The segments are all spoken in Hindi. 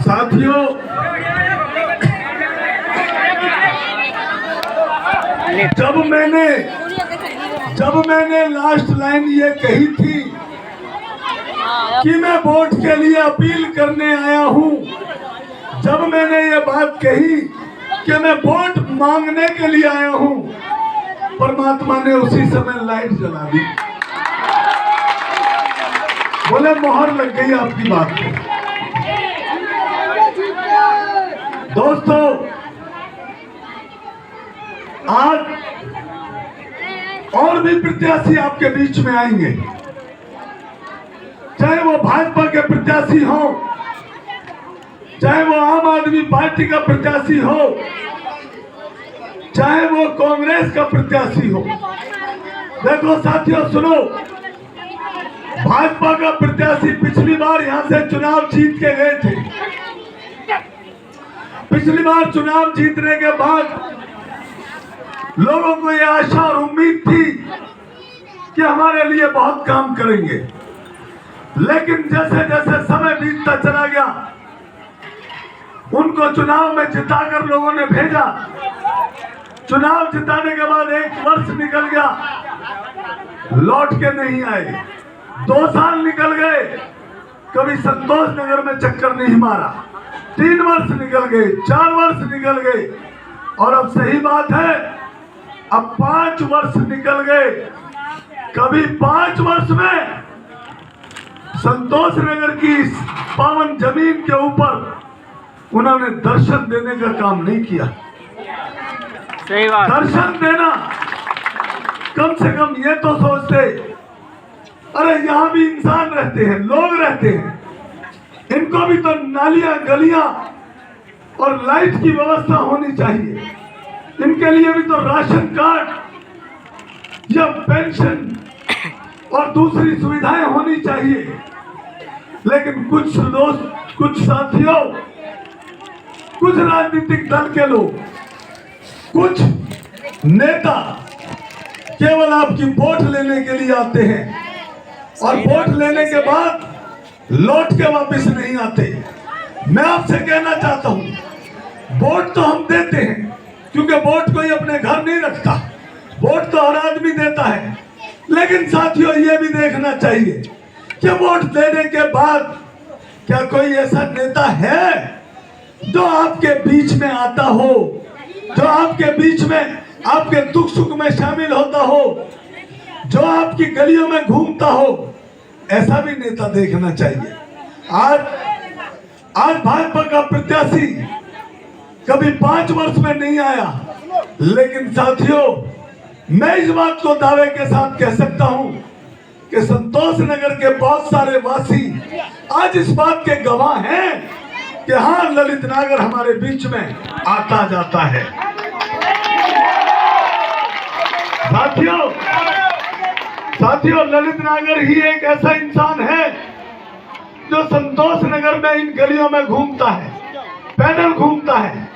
साथियों, जब मैंने लास्ट लाइन ये कही थी कि मैं वोट के लिए अपील करने आया हूं, जब मैंने ये बात कही कि मैं वोट मांगने के लिए आया हूं, परमात्मा ने उसी समय लाइट जला दी। बोले मोहर लग गई आपकी बात को। दोस्तों, आज और भी प्रत्याशी आपके बीच में आएंगे, चाहे वो भाजपा के प्रत्याशी हो, चाहे वो आम आदमी पार्टी का प्रत्याशी हो, चाहे वो कांग्रेस का प्रत्याशी हो। देखो साथियों, सुनो, भाजपा का प्रत्याशी पिछली बार यहां से चुनाव जीत के गए थे। पिछली बार चुनाव जीतने के बाद लोगों को यह आशा और उम्मीद थी कि हमारे लिए बहुत काम करेंगे, लेकिन जैसे जैसे समय बीतता चला गया, उनको चुनाव में जिताकर लोगों ने भेजा। चुनाव जिताने के बाद 1 वर्ष निकल गया, लौट के नहीं आए। 2 साल निकल गए, कभी संतोष नगर में चक्कर नहीं मारा। 3 वर्ष निकल गए, 4 वर्ष निकल गए, और अब सही बात है, अब 5 वर्ष निकल गए। कभी 5 वर्ष में संतोष नगर की इस पावन जमीन के ऊपर उन्होंने दर्शन देने का काम नहीं किया। सही बात। दर्शन देना, कम से कम ये तो सोचते, अरे यहाँ भी इंसान रहते हैं, लोग रहते हैं, इनको भी तो नालियां, गलियां और लाइट की व्यवस्था होनी चाहिए। इनके लिए भी तो राशन कार्ड या पेंशन और दूसरी सुविधाएं होनी चाहिए। लेकिन कुछ दोस्त, कुछ साथियों, कुछ राजनीतिक दल के लोग, कुछ नेता केवल आपकी वोट लेने के लिए आते हैं और वोट लेने के बाद लौट के वापस नहीं आते। मैं आपसे कहना चाहता हूं, वोट तो हम देते हैं, क्योंकि वोट कोई अपने घर नहीं रखता, वोट तो हर आदमी देता है। लेकिन साथियों, ये भी देखना चाहिए कि वोट देने के बाद क्या कोई ऐसा नेता है जो आपके बीच में आता हो, जो आपके बीच में आपके दुख सुख में शामिल होता हो, जो आपकी गलियों में घूमता हो। ऐसा भी नेता देखना चाहिए। आज भाजपा का प्रत्याशी कभी 5 वर्ष में नहीं आया, लेकिन साथियों, मैं इस बात को दावे के साथ कह सकता हूं कि संतोष नगर के बहुत सारे वासी आज इस बात के गवाह हैं कि हाँ, ललित नागर हमारे बीच में आता जाता है। साथियों, ललित नागर ही एक ऐसा इंसान है जो संतोष नगर में इन गलियों में घूमता है, पैदल घूमता है,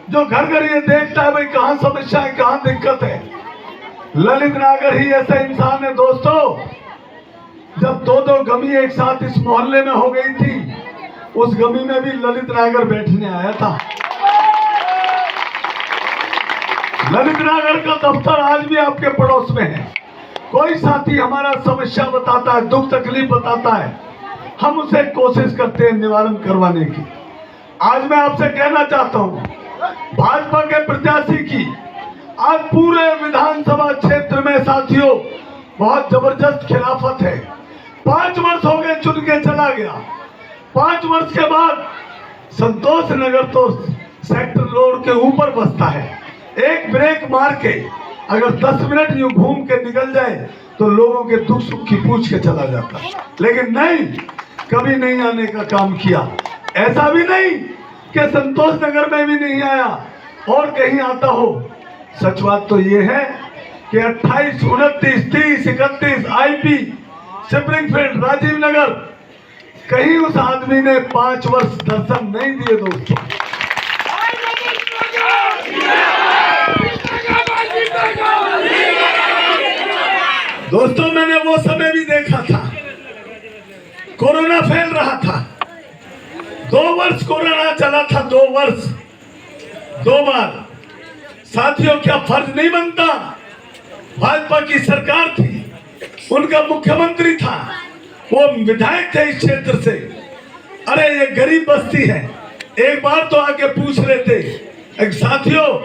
जो घर घर ये देखता है भाई कहां समस्या है, कहां दिक्कत है। ललित नागर ही ऐसा इंसान है। दोस्तों, जब 2-2 गमी एक साथ इस मोहल्ले में हो गई थी, उस गमी में भी ललित नागर बैठने आया था। ललित नागर का दफ्तर आज भी आपके पड़ोस में है। कोई साथी हमारा समस्या बताता है, दुख तकलीफ बताता है, हम उसे कोशिश करते हैं निवारण करवाने की। आज मैं आपसे कहना चाहता हूं, भाजपा के प्रत्याशी की आज पूरे विधानसभा क्षेत्र में साथियों बहुत जबरदस्त खिलाफत है। 5 वर्ष हो गए, चुन के चला गया। 5 वर्ष के बाद संतोष नगर तो सेक्टर रोड के ऊपर बसता है। एक ब्रेक मार के अगर 10 मिनट यूं घूम के निकल जाए तो लोगों के दुख सुख की पूछ के चला जाता, लेकिन नहीं, कभी नहीं आने का काम किया। ऐसा भी नहीं कि संतोष नगर में भी नहीं आया और कहीं आता हो। सच बात तो ये है कि 28, 29, 30, 31 आईपी, स्प्रिंगफील्ड, राजीव नगर, कहीं उस आदमी ने 5 वर्ष दर्शन नहीं दिए। दोस्तों, मैंने वो समय भी देखा था, कोरोना फैल रहा था। 2 वर्ष कोरोना चला था, 2 वर्ष, 2 बार। साथियों, क्या फर्ज नहीं बनता? भाजपा की सरकार थी, उनका मुख्यमंत्री था, वो विधायक थे इस क्षेत्र से। अरे ये गरीब बस्ती है, एक बार तो आके पूछ लेते। एक साथियों,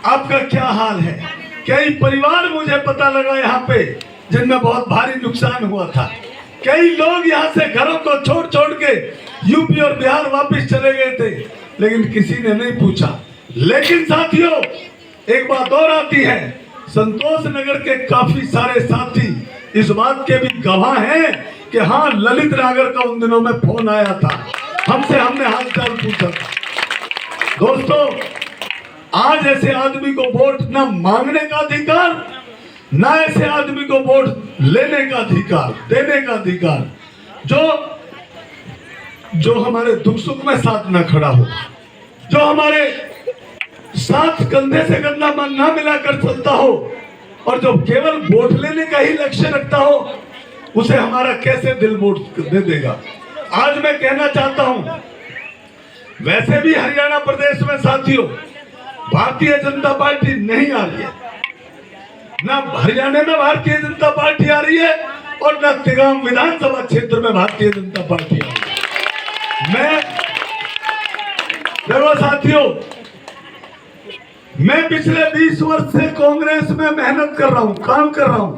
आपका क्या हाल है? कई परिवार मुझे पता लगा यहाँ पे जिनमें बहुत भारी नुकसान हुआ था। कई लोग यहाँ से घरों को छोड़ छोड़ के यूपी और बिहार वापस चले गए थे, लेकिन किसी ने नहीं पूछा। लेकिन साथियों, एक बात और आती है, संतोष नगर के काफी सारे साथी इस बात के भी गवाह हैं कि हाँ, ललित नागर का उन दिनों में फोन आया था हमसे, हमने हालचाल पूछा था। दोस्तों, आज ऐसे आदमी को वोट न मांगने का अधिकार, ना ऐसे आदमी को वोट लेने का अधिकार, देने का अधिकार, जो हमारे दुख सुख में साथ न खड़ा हो, जो हमारे साथ कंधे से कंधा न मिलाकर चलता हो, और जो केवल वोट लेने का ही लक्ष्य रखता हो, उसे हमारा कैसे दिल वोट दे देगा? आज मैं कहना चाहता हूं, वैसे भी हरियाणा प्रदेश में साथियों भारतीय जनता पार्टी नहीं आ रही है, ना हरियाणा में भारतीय जनता पार्टी आ रही है और न तिगाम विधानसभा क्षेत्र में भारतीय जनता पार्टी आ रही है। देखो साथियों, मैं पिछले 20 वर्ष से कांग्रेस में मेहनत कर रहा हूं, काम कर रहा हूं।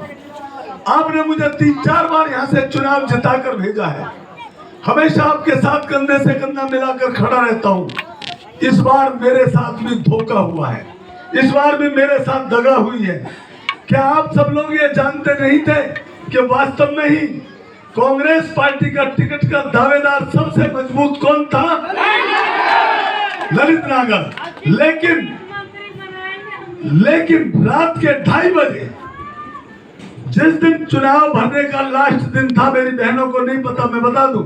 आपने मुझे 3-4 बार यहां से चुनाव जिताकर भेजा है, हमेशा आपके साथ कंधे से कंधा मिलाकर खड़ा रहता हूं। इस बार मेरे साथ भी धोखा हुआ है, इस बार भी मेरे साथ दगा हुई है। क्या आप सब लोग ये जानते नहीं थे कि वास्तव में ही कांग्रेस पार्टी का टिकट का दावेदार सबसे मजबूत कौन था? ललित नागर। लेकिन रात के 2:30 बजे, जिस दिन चुनाव भरने का लास्ट दिन था, मेरी बहनों को नहीं पता, मैं बता दूं,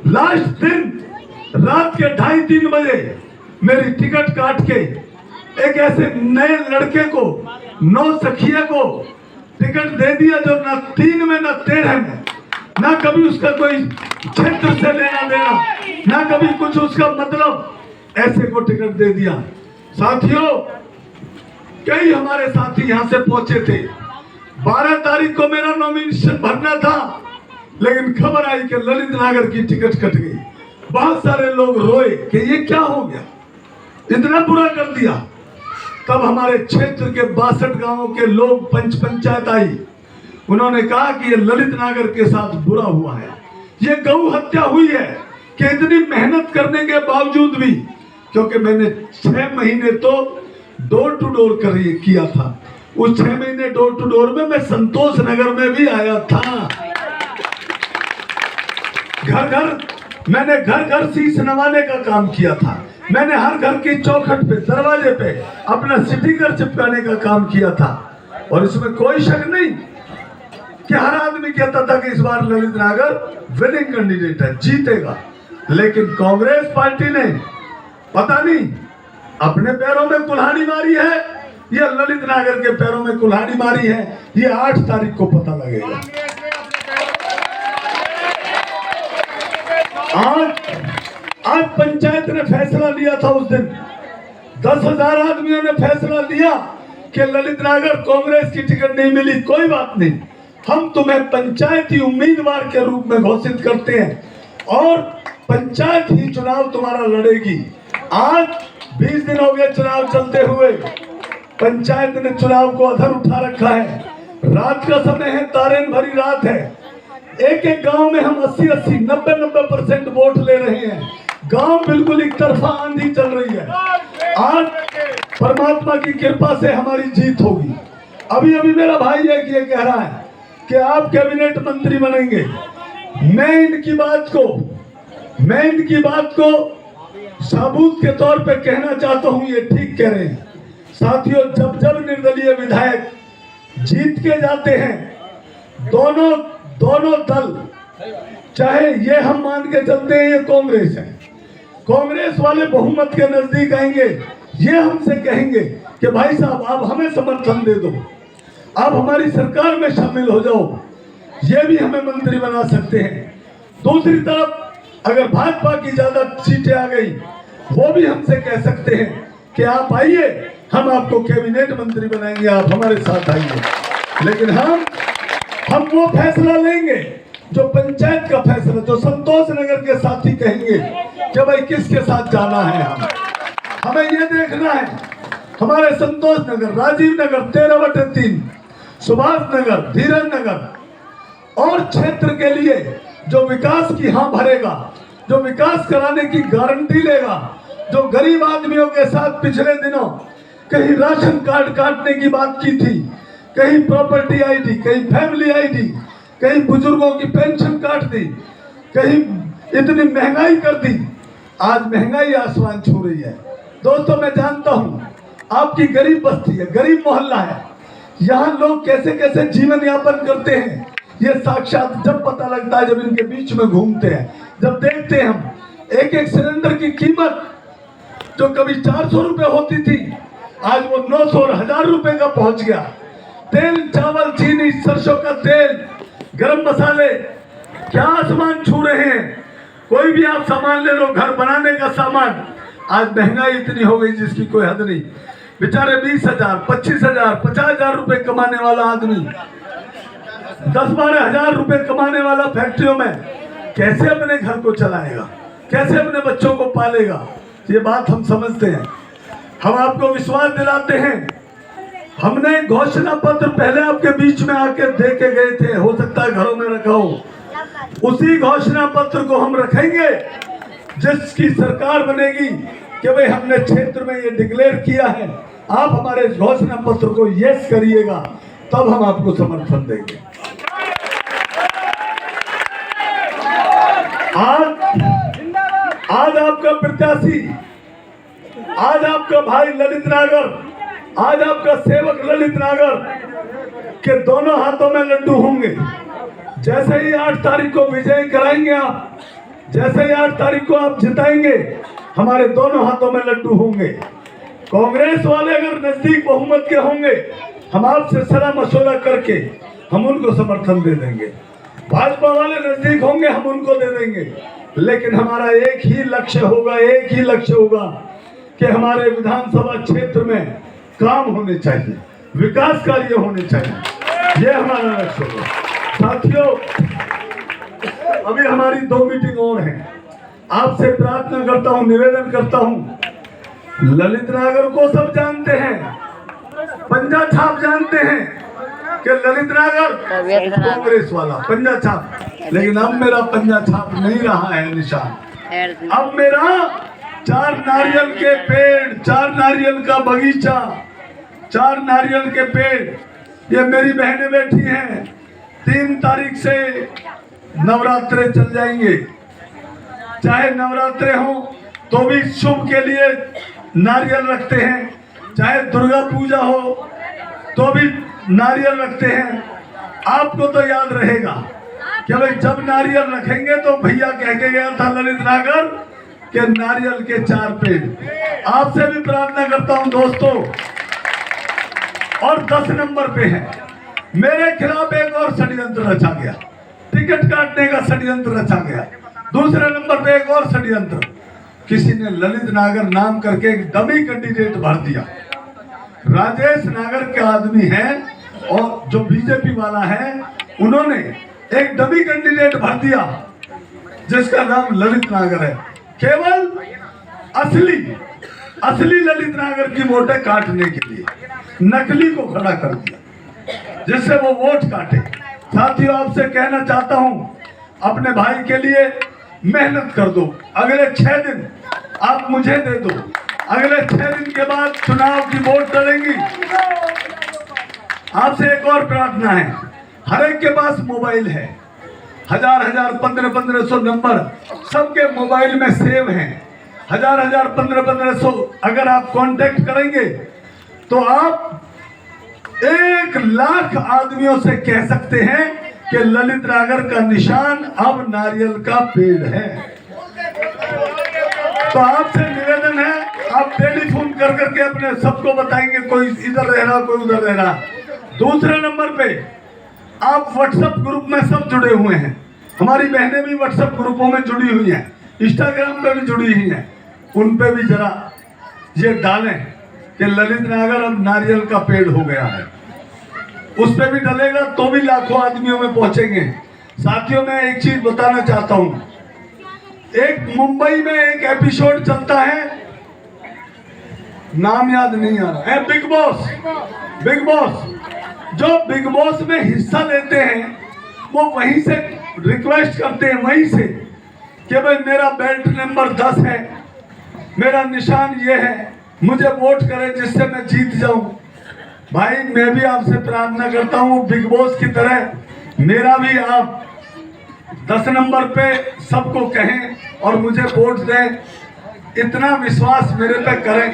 लास्ट दिन रात के 2:30-3 बजे मेरी टिकट काट के एक ऐसे नए लड़के को, नौसखिया को टिकट दे दिया जो ना 3 में ना 13 में, ना कभी उसका कोई क्षेत्र से लेना देना, ना कभी कुछ उसका मतलब, ऐसे को टिकट दे दिया। साथियों, कई हमारे साथी यहां से पहुंचे थे। 12 तारीख को मेरा नॉमिनेशन भरना था, लेकिन खबर आई कि ललित नागर की टिकट कट गई। बहुत सारे लोग रोए कि ये क्या हो गया, इतना बुरा कर दिया। तब हमारे क्षेत्र के 62 गांवों के लोग, पंचायत आई, उन्होंने कहा कि ये ललित नागर के साथ बुरा हुआ है, ये गौ हत्या हुई है। कि इतनी मेहनत करने के बावजूद भी, क्योंकि मैंने 6 महीने तो डोर टू डोर किया था, उस 6 महीने डोर टू डोर में मैं संतोष नगर में भी आया था। मैंने घर घर शीश नवाने का काम किया था। मैंने हर घर की चौखट पे, दरवाजे पे अपना स्टिकर चिपकाने का काम किया था। और इसमें कोई शक नहीं कि हर आदमी कहता था कि इस बार ललित नागर विनिंग कैंडिडेट है, जीतेगा। लेकिन कांग्रेस पार्टी ने पता नहीं अपने पैरों में कुल्हाड़ी मारी है या ललित नागर के पैरों में कुल्हाड़ी मारी है, ये 8 तारीख को पता लगेगा। आज पंचायत ने फैसला लिया था, उस दिन 10,000 आदमियों ने फैसला लिया कि ललित नागर कांग्रेस की टिकट नहीं मिली, कोई बात नहीं, हम तुम्हें पंचायती उम्मीदवार के रूप में घोषित करते हैं और पंचायत ही चुनाव तुम्हारा लड़ेगी। आज 20 दिन हो गए चुनाव चलते हुए, पंचायत ने चुनाव को अधर उठा रखा है। रात का समय है, तारें भरी रात है, एक एक गांव में हम 80-80, 90-90% वोट ले रहे हैं। गांव बिल्कुल एक तरफा आंधी चल रही है। आज परमात्मा की कृपा से हमारी जीत होगी। अभी अभी मेरा भाई एक ये कह रहा है कि आप कैबिनेट मंत्री बनेंगे। मैं इनकी बात को सबूत के तौर पे कहना चाहता हूं, ये ठीक कह रहे हैं। साथियों, जब निर्दलीय विधायक जीत के जाते हैं, दोनों दल, चाहे ये हम मान के चलते हैं ये कांग्रेस है, कांग्रेस वाले बहुमत के नजदीक आएंगे, ये हमसे कहेंगे कि भाई साहब आप हमें समर्थन दे दो, आप हमारी सरकार में शामिल हो जाओ, ये भी हमें मंत्री बना सकते हैं। दूसरी तरफ अगर भाजपा की ज्यादा सीटें आ गई वो भी हमसे कह सकते हैं कि आप आइए, हम आपको कैबिनेट मंत्री बनाएंगे, आप हमारे साथ आइए। लेकिन हम वो फैसला लेंगे जो पंचायत का फैसला, जो संतोष नगर के साथी कहेंगे कि भाई किसके साथ जाना है। हमें ये देखना है हमारे संतोष नगर, राजीव नगर, 13/3, सुभाष नगर, धीरज नगर और क्षेत्र के लिए जो विकास की हाँ भरेगा, जो विकास कराने की गारंटी लेगा, जो गरीब आदमियों के साथ पिछले दिनों कहीं राशन कार्ड काटने की बात की थी, कहीं प्रॉपर्टी आईडी, कहीं फैमिली आईडी, कहीं बुजुर्गों की पेंशन काट दी, कहीं इतनी महंगाई कर दी। आज महंगाई आसमान छू रही है। दोस्तों, मैं जानता हूं आपकी गरीब बस्ती है, गरीब मोहल्ला है, यहाँ लोग कैसे कैसे जीवन यापन करते हैं ये साक्षात जब पता लगता है, जब इनके बीच में घूमते हैं, जब देखते हैं हम एक एक सिलेंडर की कीमत जो कभी 400 रुपए होती थी आज वो 900 और 1000 रुपए का पहुंच गया। तेल, चावल, चीनी, सरसों का तेल, गरम मसाले क्या आसमान छू रहे हैं। कोई भी आप सामान ले लो, घर बनाने का सामान, आज महंगाई इतनी हो गई जिसकी कोई हद नहीं। बेचारे 20,000, 25,000, 50,000 रुपए कमाने वाला आदमी, 10-12 हजार रुपए कमाने वाला फैक्ट्रियों में कैसे अपने घर को चलाएगा, कैसे अपने बच्चों को पालेगा। ये बात हम समझते हैं। हम आपको विश्वास दिलाते हैं। हमने घोषणा पत्र पहले आपके बीच में आके दे के गए थे, हो सकता है घरों में रखा हो। उसी घोषणा पत्र को हम रखेंगे जिसकी सरकार बनेगी कि भाई हमने क्षेत्र में ये डिक्लेयर किया है, आप हमारे घोषणा पत्र को यस करिएगा, तब हम आपको समर्थन देंगे। आज आपका प्रत्याशी, आज आपका भाई ललित नागर, आज आपका सेवक ललित नागर के दोनों हाथों में लड्डू होंगे। जैसे ही 8 तारीख को विजय कराएंगे आप, जैसे ही 8 तारीख को आप जिताएंगे, हमारे दोनों हाथों में लड्डू होंगे। कांग्रेस वाले अगर नजदीक बहुमत के होंगे, हम आपसे सलाह मशवरा करके हम उनको समर्थन दे देंगे। भाजपा वाले नजदीक होंगे, हम उनको दे देंगे। लेकिन हमारा एक ही लक्ष्य होगा, एक ही लक्ष्य होगा कि हमारे विधानसभा क्षेत्र में काम होने चाहिए, विकास कार्य होने चाहिए। ये हमारा लक्ष्य होगा। साथियों, अभी हमारी 2 मीटिंग और हैं। आपसे प्रार्थना करता हूं, निवेदन करता हूं, ललित नागर को सब जानते हैं, पंजा छाप जानते हैं कि ललित नागर कांग्रेस वाला पंजा छाप, लेकिन अब मेरा पंजा छाप नहीं रहा है निशान। अब मेरा 4 नारियल के पेड़, 4 नारियल का बगीचा, 4 नारियल के पेड़। ये मेरी बहनें बैठी हैं। 3 तारीख से नवरात्रे चल जाएंगे। चाहे नवरात्रे हो तो भी शुभ के लिए नारियल रखते हैं, चाहे दुर्गा पूजा हो तो भी नारियल रखते हैं। आपको तो याद रहेगा कि भाई जब नारियल रखेंगे तो भैया कह के गया था ललित नागर के नारियल के 4 पेड़। आपसे भी प्रार्थना करता हूं दोस्तों। और 10 नंबर पे है, मेरे खिलाफ एक और षड्यंत्र रचा गया, टिकट काटने का षड्यंत्र रचा गया। दूसरे नंबर पे एक और षड्यंत्र, किसी ने ललित नागर नाम करके एक डमी कैंडिडेट भर दिया। राजेश नागर के आदमी है और जो बीजेपी वाला है, उन्होंने एक डमी कैंडिडेट भर दिया जिसका नाम ललित नागर है। केवल असली ललित नागर की वोटें काटने के लिए नकली को खड़ा कर दिया जिससे वो वोट काटे। साथियों, आपसे कहना चाहता हूं, अपने भाई के लिए मेहनत कर दो। अगले 6 दिन आप मुझे दे दो, अगले 6 दिन के बाद चुनाव की वोट डलेंगी। आपसे एक और प्रार्थना है, हर एक के पास मोबाइल है, 1000, 1500 नंबर सबके मोबाइल में सेव हैं। 1000, 1500 अगर आप कांटेक्ट करेंगे तो आप 1 लाख आदमियों से कह सकते हैं कि ललित नागर का निशान अब नारियल का पेड़ है। तो आपसे निवेदन है, आप टेलीफोन कर करके अपने सबको बताएंगे, कोई इधर रह रहा, कोई उधर रह रहा। दूसरे नंबर पे आप व्हाट्सएप ग्रुप में सब जुड़े हुए हैं, हमारी बहनें भी व्हाट्सएप ग्रुपों में जुड़ी हुई हैं, इंस्टाग्राम पे भी जुड़ी हुई हैं, उन पे भी जरा ये डालें कि ललित नगर अब नारियल का पेड़ हो गया है। उस पे भी डलेगा तो भी लाखों आदमियों में पहुंचेंगे। साथियों, मैं एक चीज बताना चाहता हूं, एक मुंबई में एक एपिसोड चलता है, नाम याद नहीं आ रहा है, बिग बॉस। बिग बॉस, जो बिग बॉस में हिस्सा लेते हैं वो वहीं से रिक्वेस्ट करते हैं, वहीं से कि भाई मेरा बेल्ट नंबर 10 है, मेरा निशान ये है, मुझे वोट करें जिससे मैं जीत जाऊं। भाई मैं भी आपसे प्रार्थना करता हूं, बिग बॉस की तरह मेरा भी आप 10 नंबर पे सबको कहें और मुझे वोट दें, इतना विश्वास मेरे पे करें।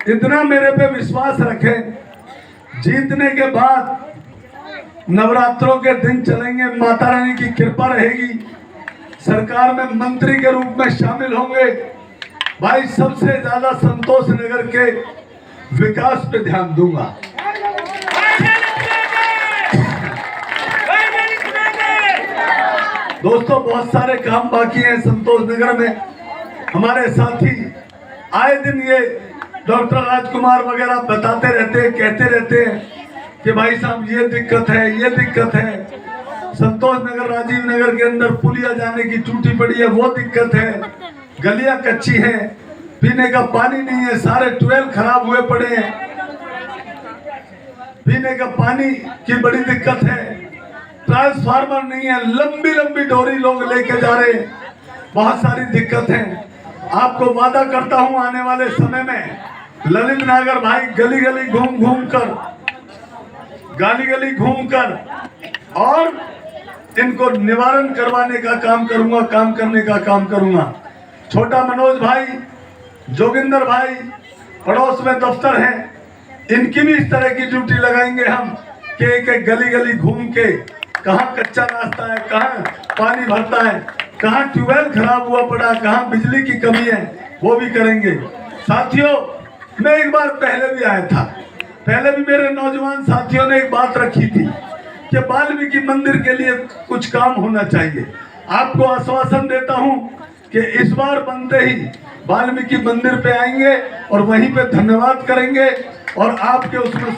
इतना मेरे पे विश्वास रखें। जीतने के बाद नवरात्रों के दिन चलेंगे, माता रानी की कृपा रहेगी, सरकार में मंत्री के रूप में शामिल होंगे। भाई सबसे ज्यादा संतोष नगर के विकास पे ध्यान दूंगा। दोस्तों, बहुत सारे काम बाकी हैं संतोष नगर में। हमारे साथी आए दिन ये डॉक्टर राजकुमार वगैरह बताते रहते हैं, कहते रहते हैं कि भाई साहब ये दिक्कत है, ये दिक्कत है। संतोष नगर, राजीव नगर के अंदर पुलिया जाने की टूटी पड़ी है, वो दिक्कत है। गलियां कच्ची हैं, पीने का पानी नहीं है, सारे ट्यूबवेल खराब हुए पड़े हैं, पीने का पानी की बड़ी दिक्कत है। ट्रांसफार्मर नहीं है, लंबी लंबी डोरी लोग लेके जा रहे हैं, बहुत सारी दिक्कत है। आपको वादा करता हूं आने वाले समय में ललित नगर भाई गली गली घूम कर और इनको निवारण करवाने का काम करूंगा, काम करने का काम करूंगा। छोटा मनोज भाई, जोगिंदर भाई पड़ोस में दफ्तर है, इनकी भी इस तरह की ड्यूटी लगाएंगे हम कि एक एक गली गली घूम के कहाँ कच्चा रास्ता है, कहाँ पानी भरता है, कहाँ ट्यूबवेल खराब हुआ पड़ा, कहाँ बिजली की कमी है, वो भी करेंगे। साथियों, मैं एक बार पहले भी आया था, पहले भी मेरे नौजवान साथियों ने एक बात रखी थी कि वाल्मीकि मंदिर के लिए कुछ काम होना चाहिए। आपको आश्वासन देता हूं कि इस बार बनते ही वाल्मीकि मंदिर पे आएंगे और वहीं पे धन्यवाद करेंगे और आपके उसमें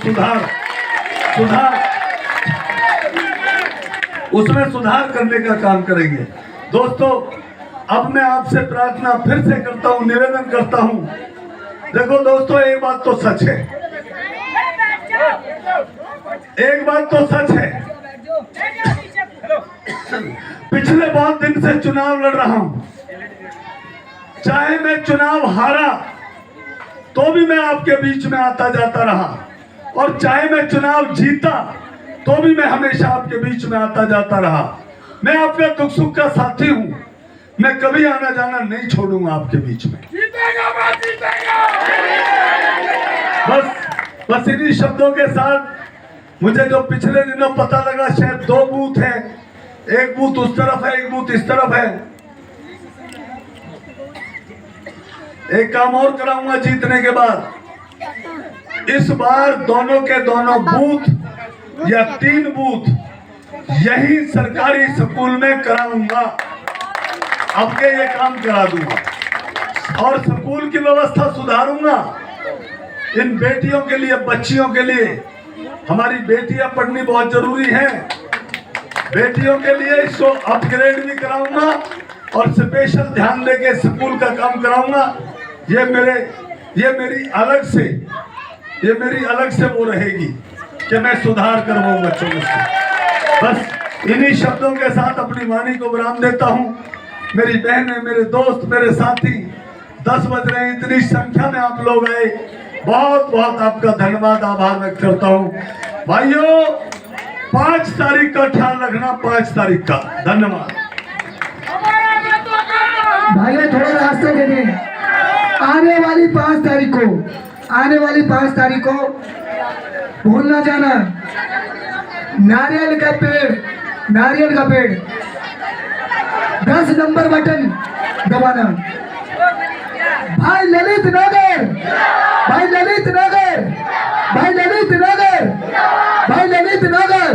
सुधार करने का काम करेंगे। दोस्तों, अब मैं आपसे प्रार्थना फिर से करता हूं, निवेदन करता हूं। देखो दोस्तों, एक बात तो सच है, एक बात तो सच है, पिछले बहुत दिन से चुनाव लड़ रहा हूं। चाहे मैं चुनाव हारा तो भी मैं आपके बीच में आता जाता रहा, और चाहे मैं चुनाव जीता तो भी मैं हमेशा आपके बीच में आता जाता रहा। मैं आपका दुख सुख का साथी हूं, मैं कभी आना जाना नहीं छोड़ूंगा आपके बीच में। बस इन्हीं शब्दों के साथ मुझे जो पिछले दिनों पता लगा, शायद 2 बूथ है, एक बूथ उस तरफ है, एक बूथ इस तरफ है। एक काम और कराऊंगा जीतने के बाद, इस बार दोनों के दोनों बूथ या 3 बूथ यही सरकारी स्कूल में कराऊंगा। अब के ये काम करा दूंगा और स्कूल की व्यवस्था सुधारूंगा। इन बेटियों के लिए, बच्चियों के लिए, हमारी बेटियां पढ़नी बहुत जरूरी है, बेटियों के लिए इसको अपग्रेड भी कराऊंगा और स्पेशल ध्यान देके स्कूल का काम कराऊंगा। ये मेरी अलग से वो रहेगी कि मैं सुधार करवाऊं बच्चों में से। बस इन्हीं शब्दों के साथ अपनी वाणी को विराम देता हूं। मेरी बहनें, मेरे दोस्त, मेरे साथी, 10 बज रहे हैं, इतनी संख्या में आप लोग आए, बहुत बहुत आपका धन्यवाद, आभार व्यक्त करता हूं। भाइयों, 5 तारीख का ख्याल रखना, 5 तारीख का। धन्यवाद भाइयों, थोड़ा रास्ता दे दें। आने वाली 5 तारीख को भूल ना जाना, नारियल का पेड़ 10 नंबर बटन दबाना। भाई ललित नगर, भाई ललित नगर, भाई ललित नगर, भाई ललित नगर।